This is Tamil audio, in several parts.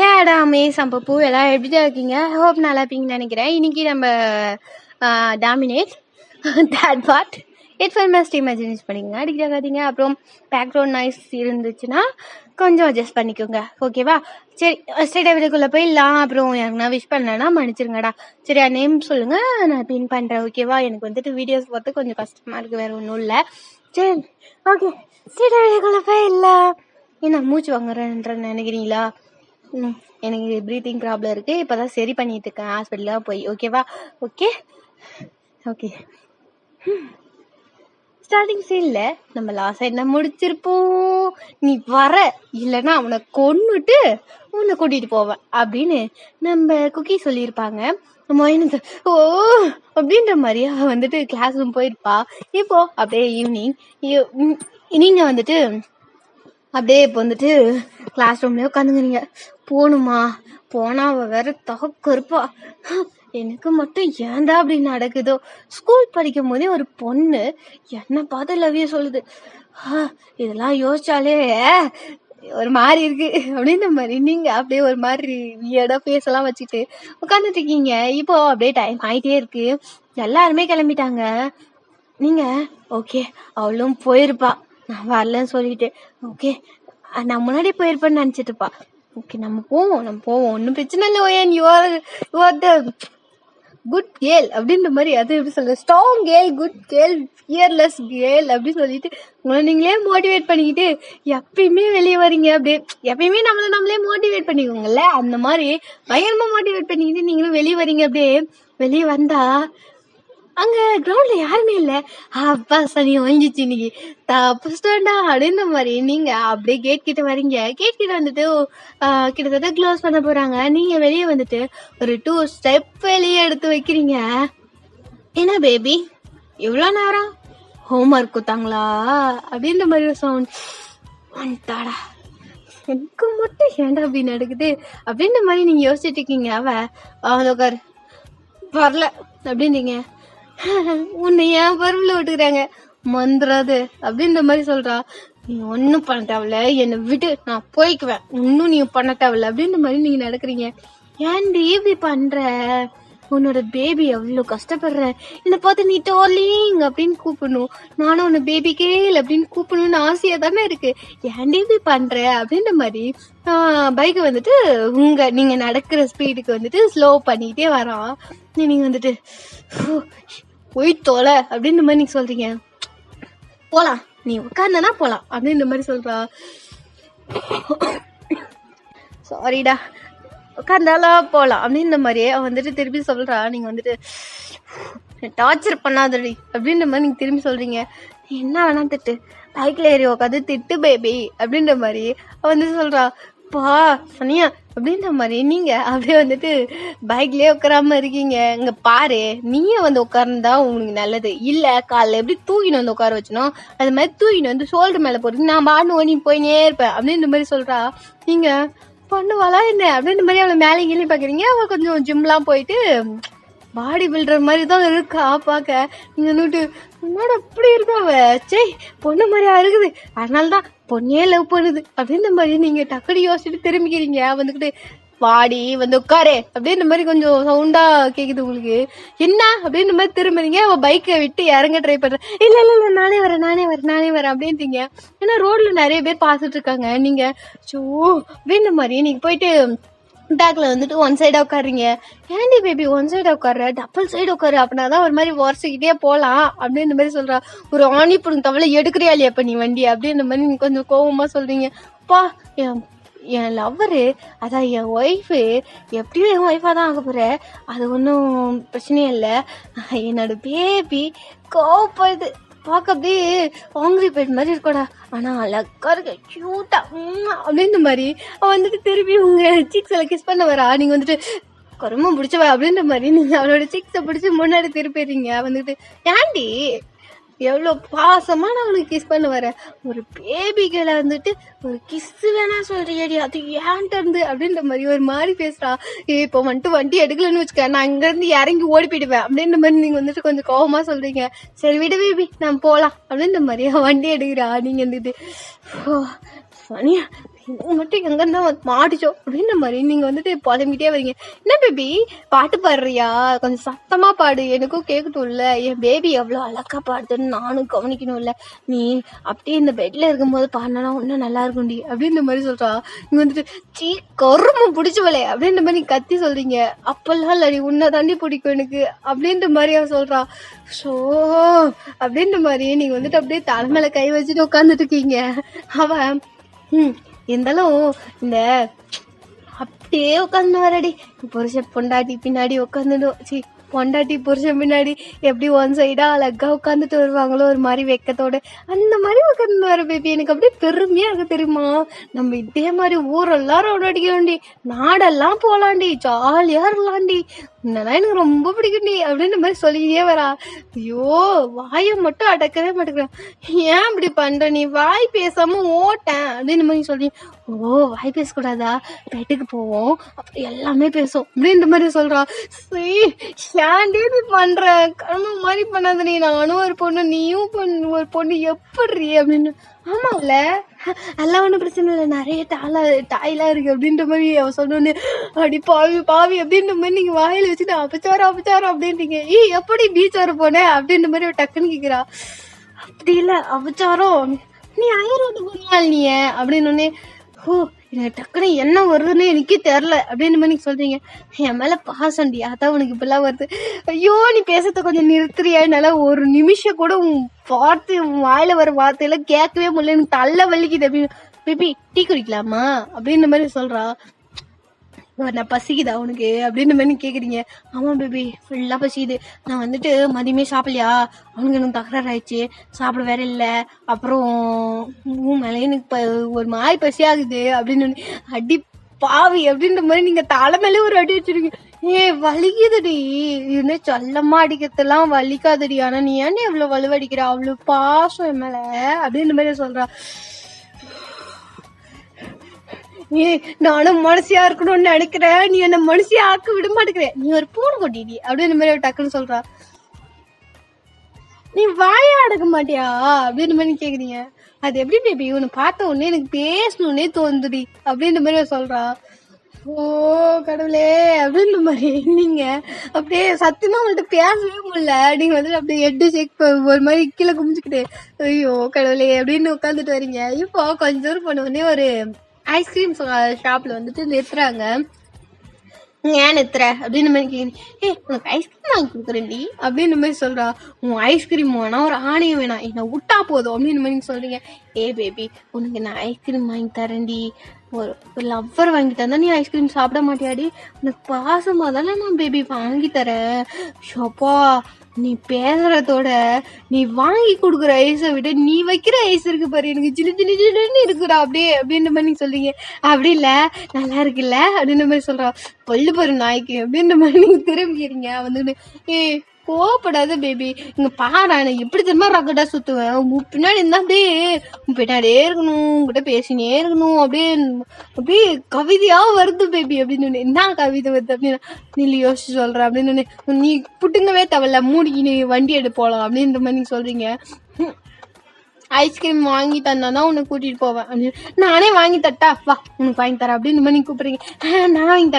ஏடா சம்பப்பூ எல்லாம் எப்படிதான் இருக்கீங்க? ஹோப் நல்லா இருப்பீங்கன்னு நினைக்கிறேன். இன்னைக்கு நம்ம dominate that part headphone must imaginate பண்ணிக்கோங்க, அடிக்காதீங்க. அப்புறம் பேக்ரவுண்ட் நாய்ஸ் இருந்துச்சுன்னா கொஞ்சம் அட்ஜஸ்ட் பண்ணிக்கோங்க, ஓகேவா? சரி, ஸ்ட்ரெயிட்டாக வீட்டுக்குள்ளே போயிடலாம். அப்புறம் எனக்கு நான் விஷ் பண்ணேன்னா மன்னிச்சிருங்கடா. சரியா, நேம் சொல்லுங்கள், நான் பின் பண்ணுறேன், ஓகேவா? எனக்கு வந்துட்டு வீடியோஸ் பார்த்து கொஞ்சம் கஷ்டமாக இருக்குது, வேறு ஒன்றும் இல்லை. சரி, ஓகே, ஸ்ட்ரெயிட்டாக வீட்டுக்குள்ளே போயிடலாம். என்ன மூச்சு வாங்குறேன்றன்னு நினைக்கிறீங்களா? எனக்கு ப்ரீத்திங் ப்ராப்ளம் இருக்குது, இப்போ தான் சரி பண்ணிட்டு இருக்கேன் ஹாஸ்பிட்டலாக போய், ஓகேவா? Okay okay. ஸ்டார்டிங் சீனில் நம்ம லாஸ்ட் சைட் நான் முடிச்சிருப்போம். நீ வர இல்லைன்னா அவனை கொன்னுட்டு உன்னை கூட்டிகிட்டு போவேன் அப்படின்னு நம்ம குக்கி சொல்லியிருப்பாங்க. மைனஸ் ஓ அப்படின்ற மாதிரியா வந்துட்டு கிளாஸ் ரூம் போயிருப்பா. இப்போ அப்படியே ஈவினிங் நீங்கள் வந்துட்டு அப்படியே இப்போ வந்துட்டு கிளாஸ் ரூம்லேயே உட்காந்துங்கிறீங்க. போகணுமா? போனால் அவள் வேற தகக்க இருப்பா. எனக்கு மட்டும் ஏன்டா அப்படி நடக்குதோ? ஸ்கூல் படிக்கும் போதே ஒரு பொண்ணு என்னை பார்த்து லவ்யூ சொல்லுது. இதெல்லாம் யோசிச்சாலே ஒரு மாதிரி இருக்கு அப்படின்ற மாதிரி நீங்க அப்படியே ஒரு மாதிரி வியர்டா ஃபேஸ் எல்லாம் வச்சுட்டு உட்காந்துட்டு இருக்கீங்க. இப்போ அப்படியே டைம் ஆயிட்டே இருக்கு, எல்லாருமே கிளம்பிட்டாங்க. நீங்க ஓகே அவளும் போயிருப்பா, நான் வரலன்னு சொல்லிட்டு. ஓகே, நான் முன்னாடி போயிருப்பேன்னு நினைச்சிட்டு இருப்பா. ஓகே, நம்ம போவோம் ஒன்றும் பிரச்சனை இல்லை. ஓயன் you are the good girl அப்படின்ற மாதிரி, அது எப்படி சொல்ற, strong girl, good girl, fearless girl அப்படின்னு சொல்லிட்டு உங்களை நீங்களே மோட்டிவேட் பண்ணிக்கிட்டு எப்பயுமே வெளியே வரீங்க. அப்படியே எப்பயுமே நம்மளே மோட்டிவேட் பண்ணிக்கோங்கல்ல, அந்த மாதிரி பயங்கரமா மோட்டிவேட் பண்ணிக்கிட்டு நீங்களும் வெளியே வரீங்க. அப்படியே வெளியே வந்தா அங்க கிரவுண்ட்ல யாருமே இல்லை. அப்பா சனி வாங்கிச்சு இன்னைக்கு தப்புஸ்டா அப்படின்ற மாதிரி நீங்க அப்படியே கேட் கிட்ட வரீங்க. கேட் கிட்ட வந்துட்டு கிட்டத்தட்ட க்ளோஸ் பண்ண போறாங்க. நீங்க வெளியே வந்துட்டு ஒரு 2 ஸ்டெப் வெளியே எடுத்து வைக்கிறீங்க. என்ன பேபி எவ்வளோ நேரம் ஹோம்ஒர்க் கொடுத்தாங்களா அப்படின்ற மாதிரி ஒரு சவுண்ட் வந்துட்டாடா. எனக்கு மட்டும் ஏன்டா அப்படி நடக்குது அப்படின்ற மாதிரி நீங்க யோசிச்சுட்டு இருக்கீங்க. அவன் உட்காரு வரல அப்படின்றீங்க. உன்னை ஏன் பருவில் விட்டுக்கிறாங்க மந்திராது அப்படின்ற மாதிரி சொல்றா. நீ ஒன்னும் பண்ண தேவையில்ல, என்னை விட்டு நான் போய்க்குவேன், இன்னும் நீ பண்ண தேவையில்ல அப்படின்ற மாதிரி நீங்க நடக்கிறீங்க. ஏன்டி இப்படி பண்ற? உன்னோட பேபி எவ்வளோ கஷ்டப்படுற, என்னை பார்த்து நீ டார்லிங் அப்படின்னு கூப்பிடணும், நானும் உன்னை பேபி கேள் அப்படின்னு கூப்பிடணும்னு ஆசையா தானே இருக்கு, ஏன்டி இப்படி பண்ற அப்படின்ற மாதிரி பைக்கை வந்துட்டு நீங்க நடக்கிற ஸ்பீடுக்கு வந்துட்டு ஸ்லோ பண்ணிட்டே வரான். நீங்க வந்துட்டு போய் தோலை அப்படின்ற மாதிரி நீங்க சொல்றீங்க. போலாம், நீ உட்கார்ந்தனா போலாம் அப்படின்ற மாதிரி சொல்றா. சாரிடா, உட்கார்ந்தாலும் போலாம் அப்படின்ற மாதிரியே அவன் வந்துட்டு திருப்பி சொல்றா. நீங்க வந்துட்டு டார்ச்சர் பண்ணாதடி அப்படின்ற மாதிரி நீங்க திரும்பி சொல்றீங்க. என்ன வேணா திட்டு, பைக்ல ஏறி உட்காந்து திட்டு பேபி அப்படின்ற மாதிரி அவன் வந்துட்டு சொல்றா. பா சனியா அப்படின்ற மாதிரி நீங்க அப்படியே வந்துட்டு பைக்லயே உட்காராம இருக்கீங்க. இங்க பாரு, நீயே வந்து உட்கார்ந்தா உங்களுக்கு நல்லது, இல்ல காலைல எப்படி தூக்கின்னு வந்து உட்கார வச்சனும் அது மாதிரி தூக்கின்னு வந்து ஷோல்டர் மேல போட்டு நான் பாட்டு ஓடி போயினே இருப்பேன் அப்படின்ற மாதிரி சொல்றா. நீங்க பண்ணுவாளா என்ன அப்படின்ற மாதிரி அவளை மேலே கீழே பாக்குறீங்க. அவள் கொஞ்சம் ஜிம்லாம் போயிட்டு பாடி பில்டர் மாதிரி தான் இருக்கா பார்க்க. நீங்க வந்துட்டு உன்னோட அப்படி இருக்கா அவ, சே பொண்ணு மாதிரியா இருக்குது, அதனாலதான் பொண்ணே லவ் பண்ணுது அப்படின்ற மாதிரி நீங்க டக்குனு யோசிச்சுட்டு திரும்பிக்கிறீங்க. வந்துக்கிட்டு வாடி வந்து உட்காரே அப்படின்ற மாதிரி கொஞ்சம் சவுண்டா கேக்குது உங்களுக்கு. என்ன அப்படின்ற மாதிரி திரும்புறீங்க. அவ பைக்கை விட்டு இறங்க ட்ரை பண்ற. இல்ல இல்ல இல்ல நானே வரேன் அப்படின்றீங்க. ஏன்னா ரோட்ல நிறைய பேர் பார்த்துட்டு இருக்காங்க. நீங்க சோ அப்படின்ற மாதிரி நீங்க போயிட்டு பேக்ல வந்துட்டு ஒன் சைடா உட்காடுறீங்க. ஏன்டி பேபி ஒன் சைடா உட்கார, டபுள் சைடு உட்காரு, அப்படின்னாதான் ஒரு மாதிரி உரசிக்கிட்டே போலாம் அப்படின்ற மாதிரி சொல்றா. ஒரு ஆணி புடுங்க தவளை எடுக்கிறியா இல்லையா இப்ப நீ வண்டி அப்படின்ற மாதிரி நீங்க கொஞ்சம் கோபமா சொல்றீங்க. பா என் லவ்வரு, அதான் என் ஒய்ஃபு, எப்படியும் என் ஒய்ஃபா தான் ஆக போற, அது ஒன்றும் பிரச்சனையே இல்லை. என்னோட பேபி கோவப்படுது, பார்க்க அப்படியே ஆங்கிரி பேட் மாதிரி இருக்கடா, ஆனா அழகா இருக்க கியூட்டா அப்படின்ற மாதிரி அவன் வந்துட்டு திருப்பி உங்க சீக்ஸ்ல கிஸ் பண்ண வரா. நீங்க வந்துட்டு கரும பிடிச்சவ அப்படின்ற மாதிரி நீங்க அவளோட சீக்ஸை பிடிச்சி முன்னாடி திருப்பிடுறீங்க. வந்துட்டு ஏண்டி எவ்வளோ பாசமா நான் அவனுக்கு கிஸ் பண்ண வரேன், ஒரு பேபிகளை வந்துட்டு ஒரு கிஸ் வேணா சொல்றியடி, அது ஏன்ட்டு இருந்து அப்படின்ற மாதிரி ஒரு மாதிரி பேசுறா. இப்போ வந்துட்டு வண்டி எடுக்கலன்னு வச்சுக்க, நான் இங்கேருந்து இறங்கி ஓடி போயிடுவேன் அப்படின்ற மாதிரி நீங்க வந்துட்டு கொஞ்சம் கோபமா சொல்றீங்க. சரி விடு பேபி நான் போகலாம் அப்படின்ற மாதிரி வண்டி எடுக்கிறா. நீங்க வந்துட்டு சனியா மட்டும் எங்கன்னா மாட்டிச்சோ அப்படின்ற மாதிரி நீங்க வந்துட்டு புலம்பிட்டே வரீங்க. என்ன பேபி பாட்டு பாடுறியா, கொஞ்சம் சத்தமா பாடு, எனக்கும் கேட்கட்டும்ல, என் பேபி எவ்வளவு அழகா பாடுதுன்னு நானும் கவனிக்கணும்ல, நீ அப்படியே இந்த பெட்ல இருக்கும்போது பாடினா இன்னும் நல்லா இருக்கும்டி அப்படின்ற மாதிரி சொல்றா. நீங்க வந்துட்டு சீ கரும்பு பிடிச்சவளே அப்படின்ற மாதிரி நீ கத்தி சொல்றீங்க. அப்பெல்லாம் இல்லடி, உன்னை தாண்டி பிடிக்கும் எனக்கு அப்படின்ற மாதிரி அவன் சொல்றா. ஸோ அப்படின்ற மாதிரி நீங்க வந்துட்டு அப்படியே தலைமையில கை வச்சுட்டு உட்காந்துட்டு இருக்கீங்க. அவன் இருந்தாலும் இந்த அப்படியே உட்காந்து வரடி புருஷன் பொண்டாட்டி பின்னாடி உட்காந்துடும். சி பொண்டாட்டி புருஷன் பின்னாடி எப்படி ஒன் சைடா அழகா உட்காந்துட்டு வருவாங்களோ ஒரு மாதிரி வெக்கத்தோட, அந்த மாதிரி உட்காந்து வர பேபி எனக்கு அப்படியே பெருமையா இருக்கு தெரியுமா. நம்ம இதே மாதிரி ஊரெல்லாம் ரவுண்ட் அடிக்கலாம்டி, நாடெல்லாம் போலாண்டி, ஜாலியா இருக்கலாம்டி, இதெல்லாம் எனக்கு ரொம்ப பிடிக்கும்டி அப்படின்ற மாதிரி சொல்லிக்கிட்டே வரா. ஐயோ வாயை மட்டும் அடக்கவே மாட்டேங்கிறான். ஏன் இப்படி பண்ற, நீ வாய் பேசாம ஓட்டேன் அப்படின்னு மாதிரி சொல்லி. ஓ வாய் பேசக்கூடாதா, பெட்டுக்கு போவோம் அப்படி எல்லாமே பேசும் அப்படின்ற மாதிரி சொல்றா. சரி ஏன்டே இது பண்ற, கர்ம மாதிரி பண்ணாத நீ, நானும் ஒரு பொண்ணு நீயும் ஒரு பொண்ணு எப்படி அப்படின்னு. ஆமால எல்லாம் ஒன்றும் பிரச்சனை இல்லை, நிறைய டாய்லாம் இருக்கு அப்படின்ற மாதிரி அவ சொன்னோன்னு அடி பாவி பாவி அப்படின்ற மாதிரி நீங்க வாயில வச்சுட்டு அபச்சாரம் அப்படின்றீங்க. எப்படி பீச் வர போனேன் அப்படின்ற மாதிரி டக்குன்னு கேக்குறா. அப்படி இல்லை அபச்சாரம், நீ ஆயிரம் நாள் நீ அப்படின்னு. ஓ எனக்கு டக்குனு என்ன வருதுன்னு எனக்கே தெரில அப்படின்னு மாதிரி சொல்றீங்க. என் மேல பாசண்டி அதான் உனக்கு இப்பெல்லாம் வருது. ஐயோ நீ பேசத்த கொஞ்சம் நிறுத்துறியா, என்னால ஒரு நிமிஷம் கூட உன் வார்த்தை உன் வாயில வர வார்த்தையெல்லாம் கேட்கவே முடியல, எனக்கு தள்ள வலிக்குது அப்படின்னு. பேபி டீ குடிக்கலாமா அப்படின்ற மாதிரி சொல்றா. நான் பசிக்குதா உனக்கு அப்படின்ற மாதிரி கேக்குறீங்க. ஆமா பேபி ஃபுல்லா பசிக்குது, நான் வந்துட்டு மதியமே சாப்பிடலையா, அவனுக்கு எனக்கு தகராறு ஆயிடுச்சு, சாப்பிட வேற இல்லை, அப்புறம் மேலே எனக்கு ஒரு மாதிரி பசி ஆகுது அப்படின்னு. அடி பாவி அப்படின்ற மாதிரி நீங்க தலைமையிலே ஒரு அடி வச்சிருக்கீங்க. வலிக்குதுடி, என்ன சொல்லமா அடிக்கிறதெல்லாம் வலிக்காதடி, ஆனா நீ ஏன்னு எவ்வளவு வலுவடிக்கிற, அவ்வளவு பாசம் என் மேல அப்படின்ற மாதிரி சொல்றா. நானும் மனசியா இருக்கணும்னு நினைக்கிறேன், நீ என்ன மனசியா ஆக்க விட மாட்டேங்கிற, நீ ஒரு பூனை கொட்டிடி அப்படின்னு மாதிரி டக்குன்னு சொல்றா. நீ வாயா அடக்க மாட்டியா அப்படின்னு மாதிரி கேக்குறீங்க. அது எப்படி பேபி உன்னை பார்த்த உடனே எனக்கு பேசணும்னே தோந்துடி அப்படின்ற மாதிரி சொல்றா. ஓ கடவுளே அப்படின்ற மாதிரி நீங்க அப்படியே சத்தியமா உங்கள்கிட்ட பேசவே முடியல, நீங்க வந்துட்டு அப்படியே ஹெட் ஷேக் ஒரு மாதிரி கீழே குமிச்சுக்கிட்டு ஐயோ கடவுளே அப்படின்னு உட்காந்துட்டு வரீங்க. இப்போ கொஞ்ச தூரம் பண்ண உடனே ஒரு ஐஸ்கிரீம் ஷாப்ல வந்துட்டு நிறுத்துறாங்க. ஏன் நிறுத்துற அப்படின்னு மாதிரி கேக்குறீங்க. உனக்கு ஐஸ்கிரீம் வாங்கி கொடுக்குறேன்டி அப்படின்னு மாதிரி சொல்றா. உன் ஐஸ்கிரீம் வேணாம் ஒரு ஆணையம் வேணாம், என்னை விட்டா போதும் அப்படின்னு மாதிரி சொல்றீங்க. பேபி உனக்கு நான் ஐஸ்கிரீம் வாங்கி தரேன்டி, ஒரு லவ்வர் வாங்கி தந்தா நீ ஐஸ்கிரீம் சாப்பிட மாட்டியாடி, உனக்கு பாசமா தானே நான் பேபி வாங்கி தரேன். ஷோப்பா நீ பேசுறதோட நீ வாங்கி கொடுக்குற ஐஸை விட நீ வைக்கிற ஐஸ் இருக்கு பாரு, எனக்கு சின்ன சின்ன சின்னன்னு இருக்குடா அப்படியே அப்படின்ற மாதிரி நீங்க சொல்றீங்க. அப்படி இல்ல நல்லா இருக்குல்ல அப்படின்ற மாதிரி சொல்றா. பல்லு பாரு நாய்க்கு அப்படின்ற மாதிரி நீங்க திரும்பிக்கிறீங்க. வந்துட்டு கோவப்படாத பேபி, இங்க பாரு நான் எப்படி தெரியுமா ரகடா சுத்துவேன், உன் பின்னாடி இருந்தா அப்படியே உன் பின்னாடியே இருக்கணும், உங்ககிட்ட பேசினே இருக்கணும், அப்படியே அப்படியே கவிதையா வருது பேபி அப்படின்னு. என்ன கவிதை வருது அப்படின்னு நீ யோசிச்சு சொல்ற அப்படின்னு. நீ புட்டுங்கவே தவல மூடி நீ வண்டி எடு போலாம் அப்படின்ற மாதிரி நீங்க சொல்றீங்க. ஐஸ்கிரீம் வாங்கி தந்தாதான் உன்னை கூட்டிட்டு போவேன் அப்படின்னு. நானே வாங்கி தட்டா, வா உனக்கு வாங்கி தரேன் அப்படின்னு மாதிரி நீ கூப்பிடுறீங்க. நான் வாங்கி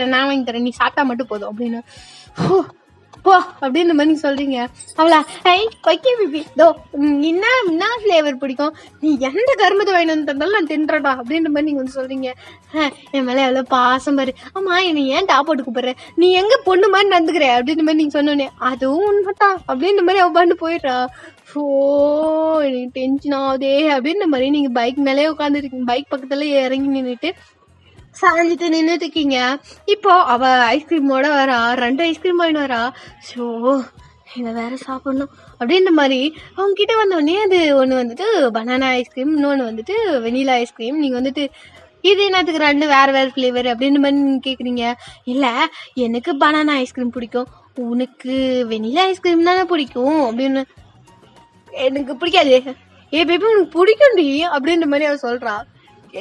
தரேன் நீ சாப்பிட்டா மட்டும் போதும் அப்படின்னு. போ அப்படின்ற மாதிரி நீங்க சொல்றீங்க. அவளா வைக்க பேபி தோ என்ன ஃபிளேவர் பிடிக்கும், நீ எந்த கரும்பத்தை வாங்கி வந்து தந்தாலும் நான் தின்றடா அப்படின்ற மாதிரி நீங்க வந்து சொல்றீங்க. என் மேல எவ்வளவு பாசம் பாரு. ஆமா என்னை ஏன் டாப் போட்டு கூப்பிடுற, நீ எங்க பொண்ணு மாதிரி நடந்துக்கிற அப்படின்ற மாதிரி நீங்க சொன்னோன்னே அதுவும் உண்மைதான் அப்படின்ற மாதிரி அவ பாண்டு போயிடுறா. ஓ எனக்கு டென்ஷன் ஆகுதே அப்படின்ற மாதிரி நீங்க பைக் மேலே உட்காந்துருக்கீங்க, பைக் பக்கத்துல இறங்கி நின்றுட்டு சாஞ்சிட்டு நின்றுட்டு இருக்கீங்க. இப்போ அவ ஐஸ்கிரீமோட வரா, 2 ஐஸ்கிரீம் வாங்கிட்டு வரா. ஸோ இதை வேற சாப்பிடணும் அப்படின்ற மாதிரி அவங்க கிட்ட வந்தோடனே அது ஒன்று வந்துட்டு பனானா ஐஸ்கிரீம், இன்னொன்று வந்துட்டு வெனிலா ஐஸ்கிரீம். நீங்கள் வந்துட்டு இது என்னத்துக்கு 2 வேறு ஃப்ளேவர் அப்படின்ற மாதிரி நீங்கள் கேட்குறீங்க. இல்லை எனக்கு பனானா ஐஸ்கிரீம் பிடிக்கும், உனக்கு வெனிலா ஐஸ்கிரீம் தானே பிடிக்கும் அப்படின்னு. எனக்கு பிடிக்காது. பேபி உனக்கு பிடிக்கும்டி அப்படின்ற மாதிரி அவ சொல்கிறா.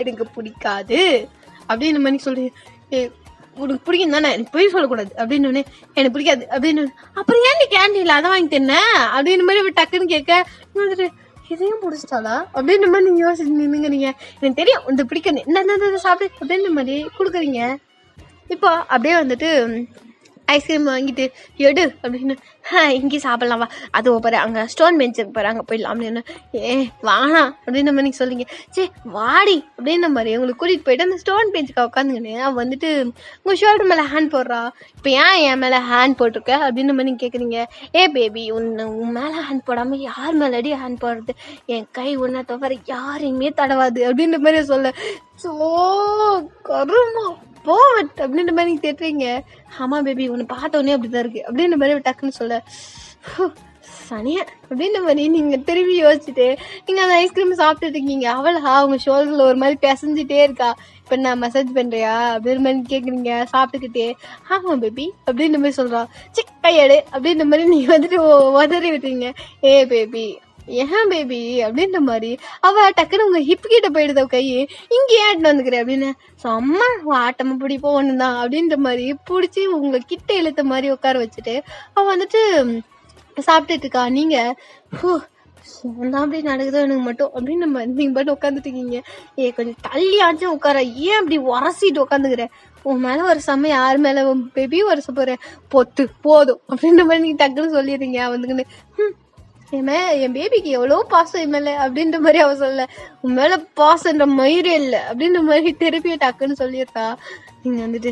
எனக்கு பிடிக்காது அப்படின்னு மாதிரி சொல்றீங்க. உனக்கு பிடிக்கும் தானே, எனக்கு போய் சொல்லக்கூடாது அப்படின்னு. எனக்கு பிடிக்காது அப்படின்னு. அப்புறம் ஏன் நீ கேண்டீன்ல அதை வாங்கி தந்தேன் அப்படின்னு மாதிரி டக்குன்னு கேட்க வந்துட்டு இதையும் பிடிச்சிட்டாளா அப்படின்ற மாதிரி நீங்க யோசிச்சுங்க. நீங்க எனக்கு தெரியும் இந்த பிடிக்கணும் என்ன சாப்பிடு அப்படின்ற மாதிரி கொடுக்குறீங்க. இப்போ அப்படியே வந்துட்டு ஐஸ்கிரீம் வாங்கிட்டு எடு அப்படின்னு இங்கே சாப்பிட்லாம் வா, அது பாரு அங்கே ஸ்டோன் பெஞ்சுக்கு பாரு அங்கே போயிடலாம் அப்படின்னு. வானா அப்படின்ற மாதிரி நீங்கள் சொல்லிங்க. சரி வாடி அப்படின்ற மாதிரி உங்களுக்கு கூட்டிகிட்டு போயிட்டு அந்த ஸ்டோன் பெஞ்சுக்கு உட்காந்துங்கன்னு அவன் வந்துட்டு உங்கள் ஷோல்டர் மேலே ஹேண்ட் போடுறா. இப்போ ஏன் என் மேலே ஹேண்ட் போட்டிருக்க அப்படின்ற மாதிரி நீங்கள் கேட்குறீங்க. பேபி உன் மேலே ஹேண்ட் போடாமல் யார் மேலடி ஹேண்ட் போடுறது, என் கை உன்னை தவிர யாரையுமே தடவாது அப்படின்ற மாதிரி சொல்ல. ஸோ கருமா போவட் அப்படின்ற மாதிரி நீங்க தேட்டுறீங்க. ஆமா பேபி உன்னை பார்த்தோன்னே அப்படிதான் இருக்கு அப்படின்ற மாதிரி டக்குன்னு சொல்ல. சனியா அப்படின்ற மாதிரி நீங்க திரும்பி யோசிச்சுட்டு நீங்க அந்த ஐஸ்கிரீம் சாப்பிட்டுட்டு இருக்கீங்க. அவளா அவங்க ஷோல்டர்ல ஒரு மாதிரி பிசைஞ்சிட்டே இருக்கா. இப்ப நான் மெசேஜ் பண்றியா அப்படின்ற மாதிரி கேக்குறீங்க சாப்பிட்டுக்கிட்டே. ஆமா பேபி அப்படின்ற மாதிரி சொல்றா. கையாடு அப்படின்ற மாதிரி நீங்க வந்துட்டு உதறி விட்டுறீங்க. பேபி ஏன் பேபி அப்படின்ற மாதிரி அவ டக்குன்னு உங்க ஹிப் கிட்ட போயிடுத கையை இங்கே ஏட்டு வந்துக்கிறேன் அப்படின்னு. செம்ம ஆட்டமா பிடிப்போம் ஒண்ணுதான் அப்படின்ற மாதிரி பிடிச்சி உங்களை கிட்ட இழுத்த மாதிரி உட்கார வச்சுட்டு அவ வந்துட்டு சாப்பிட்டுட்டு இருக்கா. நீங்க தான் அப்படி நடக்குதோ எனக்கு மட்டும் அப்படின்னு நீங்க பாட்டு உட்காந்துட்டு இருக்கீங்க. கொஞ்சம் தள்ளியாச்சும் உட்கார, ஏன் அப்படி உரசிட்டு உட்காந்துக்கிறேன், உன் மேல ஒரு சமயம் யார் மேல பேபி வரச போறேன் பொத்து போதும் அப்படின்ற மாதிரி நீங்க டக்குன்னு சொல்லிடுறீங்க. வந்துக்குன்னு என் பேபிக்கு எவ்வளோ பாசம் என் மேல அப்படின்ற மாதிரி அவ சொல்ல. உன் மேல பாசன்ற மயிரே இல்லை அப்படின்ற மாதிரி திருப்பியும் டக்குன்னு சொல்லிடுறா. நீங்க வந்துட்டு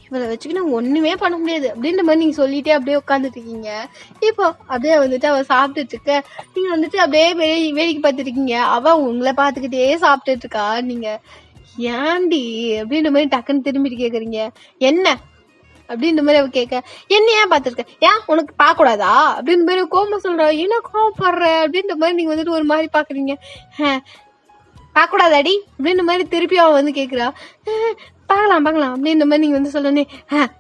இவளை வச்சுக்கிட்டு ஒண்ணுமே பண்ண முடியாது அப்படின்ற மாதிரி நீங்க சொல்லிட்டே அப்படியே உட்காந்துட்டு இருக்கீங்க. இப்போ அப்படியே வந்துட்டு அவ சாப்பிட்டுட்டு இருக்க. நீங்க வந்துட்டு அப்படியே வேடிக்கை பார்த்துட்டு இருக்கீங்க. அவ உங்களை பார்த்துக்கிட்டே சாப்பிட்டுட்டு இருக்கா. நீங்க ஏண்டி அப்படின்ற மாதிரி டக்குன்னு திரும்பிட்டு கேக்குறீங்க. என்ன அப்படின்ற மாதிரி அவ கேட்க. என்ன ஏன் பார்த்துருக்க, ஏன் உனக்கு பார்க்க கூடாதா அப்படின்ற மாதிரி கோபம் சொல்றா. என்ன கோவப்படுற அப்படின்ற மாதிரி நீங்க வந்துட்டு ஒரு மாதிரி பாக்குறீங்க. பார்க்க கூடாதாடி அப்படின்ற மாதிரி திருப்பி அவன் வந்து கேக்குறா. பார்க்கலாம் அப்படின்ற மாதிரி நீங்க வந்து சொல்லனே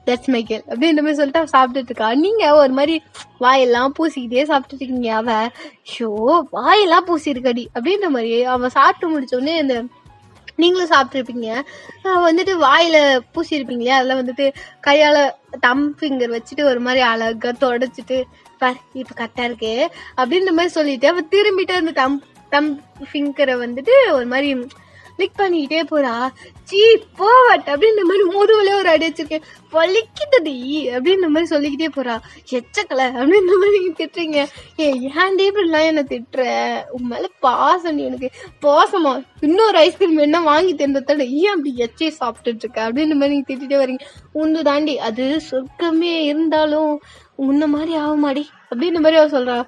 தட்ஸ் மை கேர்ள் அப்படின்ற மாதிரி சொல்லிட்டு அவ சாப்பிட்டுட்டு இருக்கா. நீங்க ஒரு மாதிரி வாயெல்லாம் பூசிக்கிட்டே சாப்பிட்டுட்டு இருக்கீங்க. அவ ஷோ வாயெல்லாம் பூசி இருக்கடி அப்படின்ற மாதிரி அவன் சாப்பிட்டு முடிச்சோடனே இந்த நீங்களும் சாப்பிட்டுருப்பீங்க. வந்துட்டு வாயில பூசிருப்பீங்களே அதெல்லாம் வந்துட்டு கையால தம் ஃபிங்கர் வச்சுட்டு ஒரு மாதிரி அழகா தொடச்சிட்டு பாரு இப்ப கரெக்டா இருக்கு அப்படின்ற மாதிரி சொல்லிட்டு அவ திரும்பிட்டு அந்த தம் ஃபிங்கரை வந்துட்டு ஒரு மாதிரி லிக் பண்ணிக்கிட்டே போறா. சீ போவட் அப்படின்ற மாதிரி முதுகுல ஒரு அடி வச்சிருக்கேன் வலிக்குதடி அப்படின்ற மாதிரி சொல்லிக்கிட்டே போறா. எச்சக்கலை அப்படின்ற மாதிரி நீங்க திட்டுறீங்க. ஏன்டே இப்படிலாம் என்ன திட்டுற, உன் மேல பாசம் எனக்கு பாசமா, இன்னொரு ஐஸ்கிரீம் என்ன வாங்கி தந்ததோட ஏன் அப்படி எச்சையை சாப்பிட்டுட்டு இருக்க அப்படின்ற மாதிரி நீங்க திட்டிட்டே வரீங்க. உந்து தாண்டி அது சொர்க்கமே இருந்தாலும் உன்ன மாதிரி ஆகுமாடி அப்படின்ற மாதிரி அவ சொல்றா.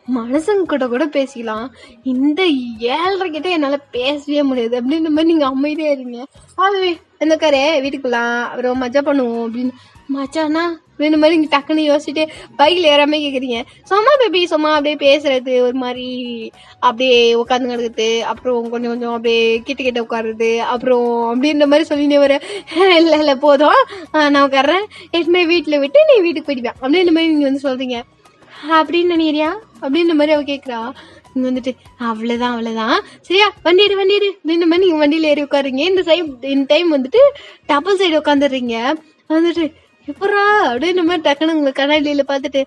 மனசங்க கூட பேசிக்கலாம், இந்த 7:30 கிட்ட என்னால பேசவே முடியாது அப்படின்ற மாதிரி நீங்க அமைதியா இருங்க. அதுவே எந்தக்காரே வீட்டுக்குலாம் அப்புறம் மஜா பண்ணுவோம் அப்படின்னு. மச்சானா வேணு மாதிரி நீங்க டக்குன்னு யோசிச்சுட்டு பைக்ல ஏறாம கேக்குறீங்க. சும்மா பேபி சும்மா அப்படியே பேசுறது ஒரு மாதிரி அப்படியே உட்காந்து கிடக்குது, அப்புறம் கொஞ்சம் அப்படியே கிட்ட உட்காருறது அப்புறம் அப்படின்ற மாதிரி சொல்லினே வர. இல்ல போதும் நான் உட்காடுறேன், எட்டுமே வீட்டுல விட்டு நீ வீட்டுக்கு போயிடுவேன் அப்படின்ற மாதிரி நீங்க வந்து சொல்றீங்க. அப்படின்னு நினைக்கிறியா அப்படின்ற மாதிரி அவ கேக்குறா. நீங்க வந்துட்டு அவ்வளவுதான் சரியா வண்டிடு அப்படின்ற மாதிரி நீங்க வண்டியில ஏறி உட்காருங்க. இந்த டைம் வந்துட்டு டபுள் சைடு உட்காந்துடுறீங்க. வந்துட்டு எப்படா அப்படின்ற மாதிரி டக்குனு உங்களை கண்ணாடியில பார்த்துட்டு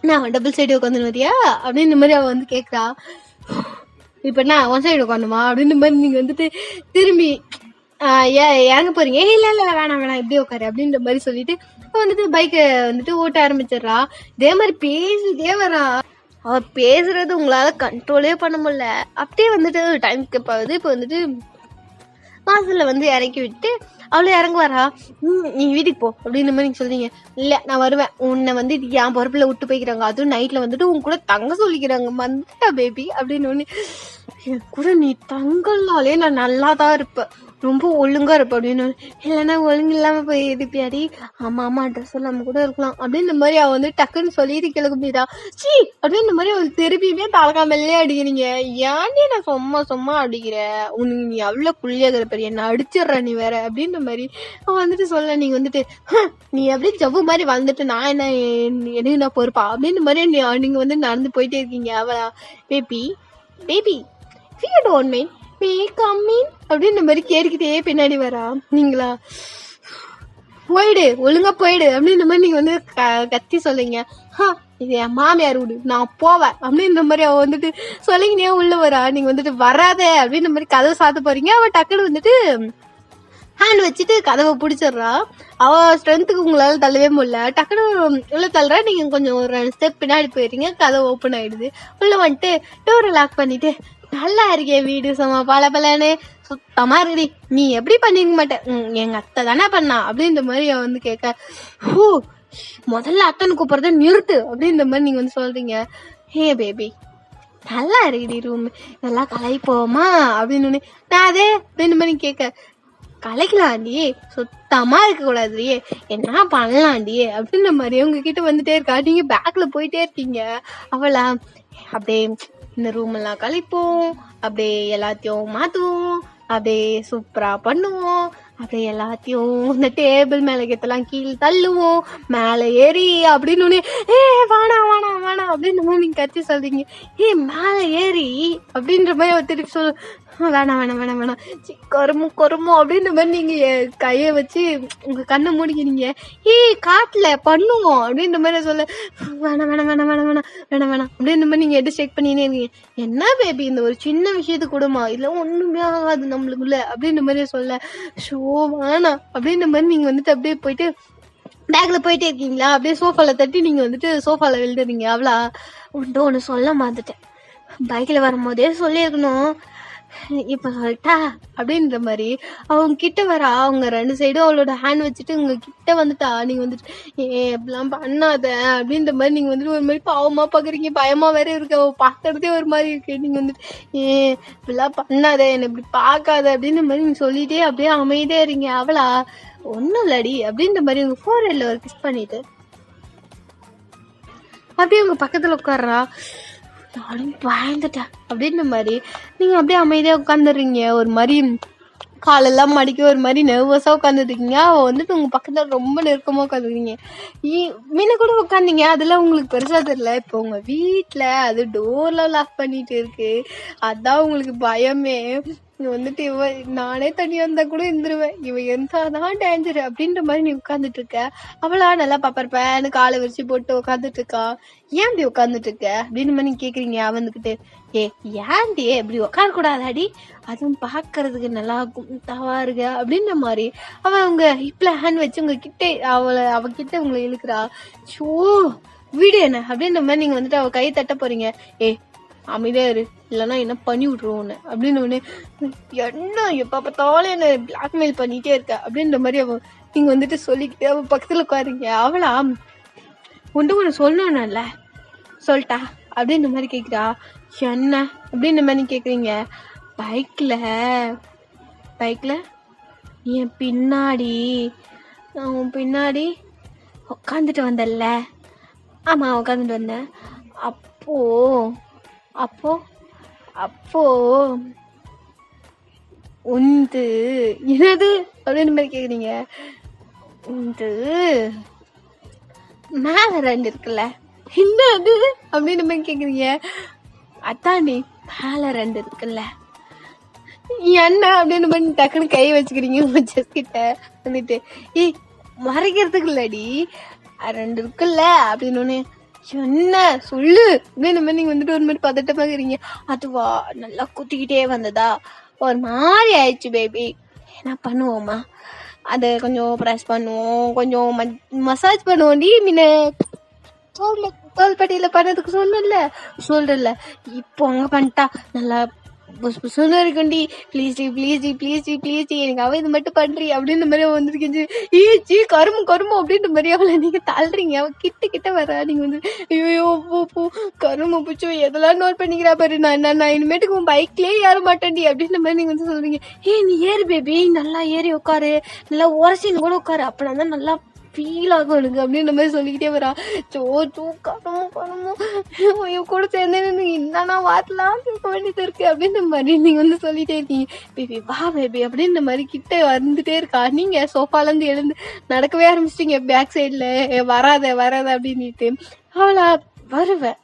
நான் டபுள் சைடு உட்காந்துன்னு வரியா அப்படின்ற மாதிரி அவ வந்து கேக்குறா. இப்ப நான் ஒன் சைடு உட்காந்துமா அப்படின்ற மாதிரி நீங்க வந்துட்டு திரும்பி இறங்க போறீங்க. இல்ல வேணாம் இப்படியே உட்காரு அப்படின்ற மாதிரி சொல்லிட்டு வந்துட்டு பைக்கை வந்துட்டு ஓட்ட ஆரம்பிச்சிடுறா. இதே மாதிரி பேசிட்டே வரா. அவ பேசுறது உங்களால கண்ட்ரோலே பண்ண முடியல. அப்படியே வந்துட்டு டைம்க்கு இப்போ வந்துட்டு வாசல்ல வந்து இறக்கி விட்டு அவளை இறங்க வரா. நீ வீட்டுக்கு போ அப்படின்ற மாதிரி நீங்க சொல்றீங்க. இல்ல நான் வருவேன், உன்னை வந்து என் பொறுப்புல விட்டு போய்க்கிறாங்க, அதுவும் நைட்ல வந்துட்டு உன் கூட தங்க சொல்லிக்கிறாங்க, வந்துட்டா பேபி அப்படின்னு ஒண்ணு. என் கூட நீ தங்கலாலே நான் நல்லாதான் இருப்பேன், ரொம்ப ஒழுங்கா இருப்ப அப்படின்னு. இல்லைன்னா ஒழுங்கு இல்லாம போய் இருப்பியாடி. ஆமா ட்ரெஸ் இல்லாம கூட இருக்கலாம் அப்படின்ற மாதிரி அவ வந்து டக்குன்னு சொல்லிட்டு கிளம்பிட்டா. சீ அப்படின்ற மாதிரி அவள் திருப்பியுமே தலகாமல்லே அடிக்கிறீங்க. ஏன்டி நான் சும்மா அடிக்கிற, உனக்கு நீ அவ்வளவு குள்ளியாகிற பெரிய என்ன அடிச்சிடுற நீ வேற அப்படின்ற மாதிரி அவன் வந்துட்டு சொல்ல. நீங்க வந்துட்டு நீ அப்படியே ஜவ்வு மாதிரி வந்துட்டு நான் என்ன எனக்கு நான் பொறுப்பா அப்படின்ற மாதிரி நீங்க வந்து நடந்து போயிட்டே இருக்கீங்க. அவளா baby don't mind may come in அப்படின்ற மாதிரி கேட்டுக்கிட்டே பின்னாடி வரா. நீங்களா ஒழுங்கா போயிடு அப்படின்ற மாதிரி நீங்க வந்து கத்தி சொல்லுங்க. இது என் மாமியார் வீடு, நான் போவேன் அப்படின்ற மாதிரி அவ வந்துட்டு சொல்லிக்கினே உள்ள வரா. நீங்க வந்துட்டு வராத அப்படின்ற மாதிரி கதவை சாத்த போறீங்க. அவ டக்குன்னு வந்துட்டு ஹேண்ட் வச்சுட்டு கதவை பிடிச்சிடுறா. அவ ஸ்ட்ரென்த்துக்கு உங்களால தள்ளவே முடியல. டக்குனு உள்ள தள்ளுறா. நீங்க கொஞ்சம் ஒரு 2 ஸ்டெப் பின்னாடி போயிடுறீங்க. கதவை ஓப்பன் ஆயிடுது. உள்ள வந்துட்டு டோரை லாக் பண்ணிட்டு, நல்லா இருக்கே வீடு, சும்மா பல பலன்னு சுத்தமா இருக்குடி, நீ எப்படி பண்ணிருக்க மாட்டேன், எங்க அத்தை தானே பண்ணா அப்படின்ற மாதிரி அவ வந்து கேட்க, ஹூ முதல்ல அத்தனை கூப்பிடுறத நிறுத்து அப்படின்ற மாதிரி நீங்க வந்து சொல்றீங்க. ஹே பேபி, நல்லா இருக்குடி ரூம், இதெல்லாம் கலைப்போமா அப்படின்னு நான் அதே அப்படின்ற மாதிரி கேட்க, கலைக்கலாண்டி, சுத்தமா இருக்க கூடாது, என்ன பண்ணலாண்டி அப்படின்ற மாதிரி உங்ககிட்ட வந்துட்டே இருக்கா. நீங்க பேக்ல போயிட்டே இருக்கீங்க. அவளா அப்படியே இந்த ரூம் எல்லாம் கழிப்போம், அப்படியே எல்லாத்தையும் மாத்துவோம், அப்படியே சூப்பரா பண்ணுவோம், அப்படியே எல்லாத்தையும் இந்த டேபிள் மேல கெத்தெல்லாம் கீழே தள்ளுவோம், மேல ஏறி அப்படின்னு வேணாம் வேணாம் வேணாம் அப்படின்ற மாதிரி நீங்க கத்தி சொல்றீங்க. மேல ஏறி அப்படின்ற மாதிரி திருப்பி சொல்லு, வேணாம் வேணாம் வேணாம் வேணாம், கருமோ கருமோ அப்படின்ற மாதிரி நீங்க கைய வச்சு உங்க கண்ணை மூடிக்கிறீங்க. காட்டுல பண்ணுவோம் அப்படின்ற மாதிரி சொல்ல, வேணாம் வேணாம் வேணாம் வேணாம் வேணாம் வேணாம் வேணாம் அப்படின்ற மாதிரி நீங்க எடுத்து செக் பண்ணினே இருக்கீங்க. என்ன பேபி, இந்த ஒரு சின்ன விஷயத்து கூடமா, இல்ல ஒண்ணுமே ஆகாது நம்மளுக்குள்ள அப்படின்ற மாதிரி சொல்ல, ஷோ வேணாம் அப்படின்ற மாதிரி நீங்க வந்துட்டு அப்படியே போயிட்டு பேக்ல போயிட்டே இருக்கீங்களா. அப்படியே சோஃபால தட்டி நீங்க வந்துட்டு சோஃபால விழுந்துறீங்க. அவளா ஒன்று சொல்ல மாந்துட்டேன், பைக்ல வரும்போதே சொல்லியிருக்கணும், இப்ப சொல்லிட்டா அப்படின்ற மாதிரி அவங்க கிட்ட வரா. அவங்க 2 சைடும் அவளோட ஹேண்ட் வச்சுட்டு உங்க கிட்ட வந்துட்டா. நீங்க வந்துட்டு இப்படிலாம் பண்ணாத அப்படின்ற மாதிரி நீங்க வந்துட்டு ஒரு மாதிரி பாவமா பாக்குறீங்க. பயமா வேற இருக்கு, அவ பாக்குறதே ஒரு மாதிரி இருக்கு. நீங்க வந்துட்டு இப்படிலாம் பண்ணாத, என்ன இப்படி பாக்காத அப்படின்ற மாதிரி நீங்க சொல்லிட்டே அப்படியே அமைதியா இருங்க. அவளா ஒன்னும் இல்லடி அப்படின்ற மாதிரி உங்க ஃபோர்ஹெட்ல ஒரு கிஸ் பண்ணிட்டு அப்படியே உங்க பக்கத்துல உட்கார்றா. நானும் பயந்துட்டேன் அப்படின்ற மாதிரி நீங்க அப்படியே அமைதியா உட்காந்துடுறீங்க. ஒரு மாதிரி காலெல்லாம் மடிக்க ஒரு மாதிரி நர்வஸா உட்காந்துருக்கீங்க. அவ வந்துட்டு உங்க பக்கத்துல ரொம்ப நெருக்கமா உட்காந்துருக்கீங்க. முன்ன கூட உட்காந்தீங்க, அதெல்லாம் உங்களுக்கு பெருசா தெரியல. இப்போ உங்க வீட்டுல அது டோர்ல லாக் பண்ணிட்டு இருக்கு, அதான் உங்களுக்கு பயமே. வந்துட்டு இவ நானே தனியா இருந்தா கூட இருந்துருவேன், இவ இருந்தாதான் டேஞ்சர் அப்படின்ற மாதிரி நீ உட்காந்துட்டு இருக்க. அவளா நல்லா பப்பர்பேன்னு காலை விரிச்சு போட்டு உட்காந்துட்டு இருக்கா. ஏன் இப்படி உட்காந்துட்டு இருக்க அப்படின்னு மாதிரி நீங்க கேக்குறீங்க. அவந்துகிட்டு ஏன்டி இப்படி உட்கார கூடாதாடி, அதுவும் பாக்குறதுக்கு நல்லா தவா இருக்க அப்படின்ற மாதிரி அவ உங்க ஹிப்ல ஹேண்ட் வச்சு உங்க கிட்ட அவகிட்ட உங்களை இழுக்கிறா. ஷோ வீடு என்ன அப்படின்ற மாதிரி நீங்க வந்துட்டு அவ கை தட்ட போறீங்க. அமைதியா இரு, இல்லைன்னா என்ன பண்ணி விட்டுருவோன்னு அப்படின்னு ஒண்ணு, என்ன எப்ப பார்த்தாலும் என்ன பிளாக்மெயில் பண்ணிட்டே இருக்க அப்படின்ற மாதிரி அவ நீங்க வந்துட்டு சொல்லிக்கிட்டு அவ பக்கத்துல உட்காருங்க. அவளா ஒன்று சொல்லணும்ல, சொல்லிட்டா அப்படின்ற மாதிரி கேக்குறா. என்ன அப்படின்ற மாதிரி கேக்குறீங்க. பைக்ல என் பின்னாடி உட்காந்துட்டு வந்தல்ல. ஆமா உட்காந்துட்டு வந்தேன். அப்போ உந்து என்னது அப்படின்னு மாதிரி கேக்குறீங்க. உந்து மேல 2 இருக்குல்ல, என்னது அப்படின்னு மாதிரி கேக்குறீங்க. அத்தாண்டி மேல 2 இருக்குல்ல, என்ன அப்படின்னு பண்ணி டக்குன்னு கை வச்சுக்கிறீங்க உங்க செஸ் கிட்ட வந்துட்டு. மறைக்கிறதுக்கு இல்லடி, 2 இருக்குல்ல அப்படின்னு என்ன சொல்லு அப்படின்னு மாதிரி நீங்க வந்துட்டு ஒரு மாதிரி பதட்டமாக்குறீங்க. அதுவா நல்லா குத்திக்கிட்டே வந்ததா, ஒரு மாதிரி ஆயிடுச்சு பேபி, என்ன பண்ணுவோமா, அதை கொஞ்சம் ப்ரெஸ் பண்ணுவோம், கொஞ்சம் மசாஜ் பண்ணுவோண்டி. முன்ன தோல்பட்டியில பண்ணதுக்கு சொல்றல இப்போ அங்க பண்ணிட்டா நல்லா புசுன்னு இருக்குண்டி. ப்ளீஸ் எனக்கு அவ இது மட்டும் பண்றி அப்படின்ற மாதிரி வந்துருக்கு. கருமு அப்படின்ற மாதிரி அவளை நீங்க தள்ளுறீங்க. அவ கிட்ட வர நீங்க வந்து ஐயோ பூ கருமு பூச்சோ எதெல்லாம் நோட் பண்ணிக்கிறா பாரு, நான் இனிமேட்டுக்கு உன் பைக்லயே ஏற மாட்டேன்டி அப்படின்ற மாதிரி நீங்க வந்து சொல்றீங்க. நீ ஏறு பேபி, நல்லா ஏறி உட்காரு, நல்லா உரசின்னு கூட உட்காரு, அப்படின்னா தான் நல்லா ஃபீல் ஆகும் எனக்கு அப்படின்ற மாதிரி சொல்லிக்கிட்டே வரா. கருமோ கூட சேர்ந்து என்னன்னா வார்த்தைலாம் கேட்க வேண்டியது இருக்கு அப்படின்ற மாதிரி நீங்க வந்து சொல்லிட்டே இருக்கீங்க. பேபி வா பேபி அப்படின்ற மாதிரி கிட்ட வந்துட்டே இருக்கா. நீங்க சோஃபால இருந்து எழுந்து நடக்கவே ஆரம்பிச்சிட்டீங்க பேக் சைட்ல. வராத அப்படின்னுட்டு அவளா வருவேன்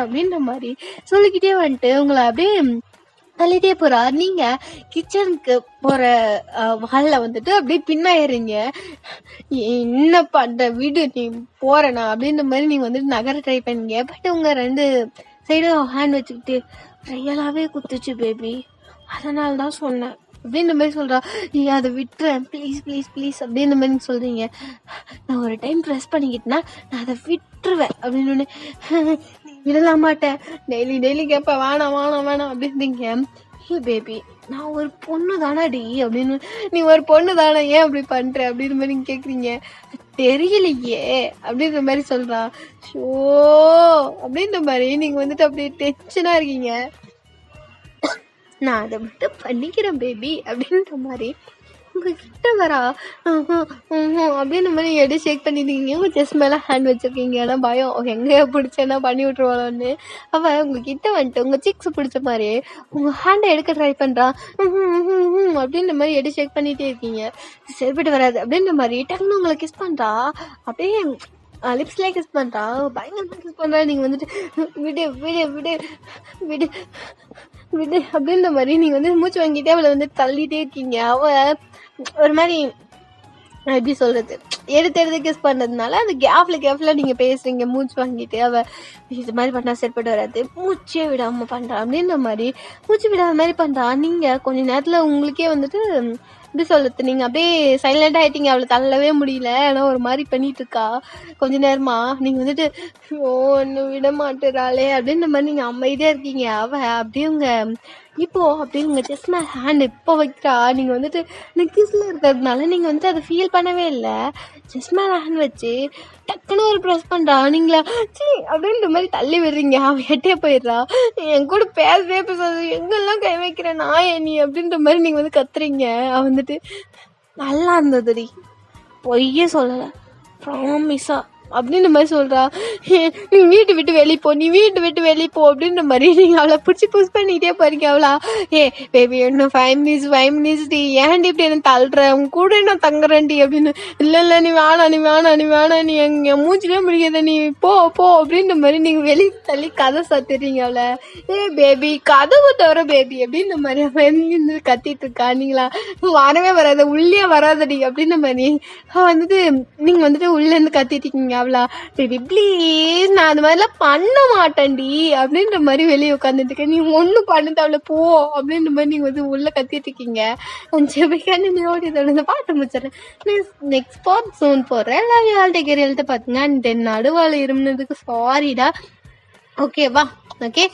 அப்படின்ற மாதிரி சொல்லிக்கிட்டே வந்துட்டு உங்களை அப்படியே தள்ளிட்டே போறா. நீங்க கிச்சனுக்கு போற வால்ல வந்துட்டு அப்படியே பின்னாயிறீங்க. என்ன பண்ற விடு நீ போறனா அப்படின்ற மாதிரி நீங்க வந்துட்டு நகர ட்ரை பண்ணீங்க. பட் உங்க 2 சைடும் ஹேண்ட் வச்சுக்கிட்டு ரியலாவே குத்துச்சு பேபி, அதனால தான் சொன்னேன் அப்படின்ற மாதிரி சொல்றா. நீ அதை விட்டுறேன் ப்ளீஸ் ப்ளீஸ் ப்ளீஸ் அப்படின்ற மாதிரி சொல்றீங்க. நான் ஒரு டைம் ப்ரெஸ் பண்ணிக்கிட்டேன்னா நான் அதை விட்டுருவேன் அப்படின்னு விடலாம் மாட்டேன், டெய்லி டெய்லி கேட்பேன் வேணாம் வேணாம் வேணாம் அப்படின்றீங்க. ஹே பேபி நான் ஒரு பொண்ணு தானடி அப்படின்னு, நீ ஒரு பொண்ணு தானே ஏன் அப்படி பண்ற அப்படின்ற மாதிரி நீங்க கேக்குறீங்க. தெரியலையே அப்படின்ற மாதிரி சொல்றா. ஷோ அப்படின்ற மாதிரி நீங்க வந்துட்டு அப்படியே டென்ஷனா இருக்கீங்க. நான் அதை மட்டும் பண்ணிக்கிறேன் பேபி அப்படின்ற மாதிரி உங்ககிட்ட வரா. அப்படின்ற மாதிரி எடு ஷேக் பண்ணிருக்கீங்க. உங்க செஸ்ட் மேல ஹேண்ட் வச்சிருக்கீங்க. ஏன்னா பயம் எங்க பிடிச்சேன்னா பண்ணி விட்டுருவாளோன்னு. அவ உங்ககிட்ட வந்துட்டு உங்க சிக்ஸ் பிடிச்ச மாதிரி உங்க ஹேண்டை எடுக்க ட்ரை பண்றா. அப்படின்ற மாதிரி எடு ஷேக் பண்ணிட்டே இருக்கீங்க. சரிப்பட்டு வராது அப்படின்ற மாதிரி டக்குன்னு உங்களை கிஸ் பண்றா. அப்படியே லிப்ஸ்லேயே கிஸ் பண்றா. பயங்கரமா கிஸ் பண்றா. நீங்க வந்துட்டு விடு விடு விடு விடு விடு அப்படின்ற மாதிரி நீங்க வந்து மூச்சு வாங்கிட்டே அவளை வந்து தள்ளிட்டே இருக்கீங்க. அவ ஒரு மாதிரி எப்படி சொல்றது, எடுத்து கிஸ் பண்றதுனால அந்த கேப்ல நீங்க பேசுறீங்க மூச்சு வாங்கிட்டு. அவ இது மாதிரி பண்ணா சரிப்பட்டு வராது, மூச்சே விடாம பண்றா அப்படின்ற மாதிரி மூச்சு விடாத மாதிரி பண்றா. நீங்க கொஞ்ச நேரத்துல உங்களுக்கே வந்துட்டு எப்படி சொல்றது, நீங்க அப்படியே சைலண்டா ஆயிட்டீங்க. அவளை தள்ளவே முடியல. ஏன்னா ஒரு மாதிரி பண்ணிட்டு இருக்கா. கொஞ்ச நேரமா நீங்க வந்துட்டு ஒன்னு விட மாட்டுறாளே அப்படின்ற மாதிரி நீங்க அமைதியா இருக்கீங்க. அவ அப்படியே உங்க இப்போ அப்படியே உங்க செஸ்ட் மேல ஹேண்ட் இப்போ வைக்கிறா. நீங்க வந்துட்டு கிஸ்ல இருக்கிறதுனால நீங்க வந்துட்டு அதை ஃபீல் பண்ணவே இல்லை. செஸ்ட் மேல ஹேண்ட் வச்சு டக்குன்னு ஒரு ப்ரெஸ் பண்றா. நீங்களா சி அப்படின்ற மாதிரி தள்ளி விடுறீங்க. அவன் எட்டே போயிடுறா. என் கூட பேசவே பேசாது, எங்கெல்லாம் கை வைக்கிறேன் நான் நீ அப்படின்ற மாதிரி நீங்க வந்து கத்துறீங்க. அவன் வந்துட்டு நல்லா இருந்ததுடி, பொய்யே சொல்லலை, ப்ராமிஸா அப்படின்ற மாதிரி சொல்றா. நீ வீட்டு விட்டு வெளியே போ, நீ வீட்டு விட்டு வெளியே போ அப்படின்ற மாதிரி நீங்க அவளை பிடிச்சி புஷ் பண்ணிக்கிட்டே போறீங்க. அவளா பேபி இன்னும் 5 மினிட்ஸ் டி, ஏன்டி இப்படி என்ன தள்ளுற, உங்க கூட நான் தங்குறேன்டி அப்படின்னு. இல்லை நீ வேணாம் நீ எங்க மூச்சிலே முடியாத, நீ போ போ அப்படின்ற மாதிரி நீங்க வெளியே தள்ளி கதை சாத்துறீங்க அவளை. பேபி கதவு தவிர பேபி அப்படின்ற மாதிரி அவன் கத்திட்டு இருக்கா. நீங்களா வரவே வராத, உள்ளே வராதடி அப்படின்ற மாதிரி வந்துட்டு நீங்க வந்துட்டு உள்ள இருந்து கத்திட்டு இருக்கீங்க. அவளா பேபி ப்ளீஸ் நான் அது மாதிரிலாம் பண்ண மாட்டேன்டி அப்படின்ற மாதிரி வெளியே உட்காந்துட்டு இருக்கேன். நீ ஒன்றும் பண்ணது அவளை போ அப்படின்ற மாதிரி நீங்க வந்து உள்ள கத்திட்டு இருக்கீங்க. கொஞ்சம் ஓடி இந்த பாட்டு முடிச்சிடறேன். நெக்ஸ்ட் பார்ட் சோன் போடுறேன். Love you all, take care, எழுத பாத்துங்க. அண்ட் நடுவாள் இருந்ததுக்கு சாரிடா. ஓகேவா? ஓகே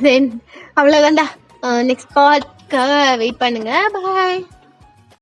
தென் அவ்வளோதான்டா. நெக்ஸ்ட் பார்ட்காக வெயிட் பண்ணுங்க. பாய்.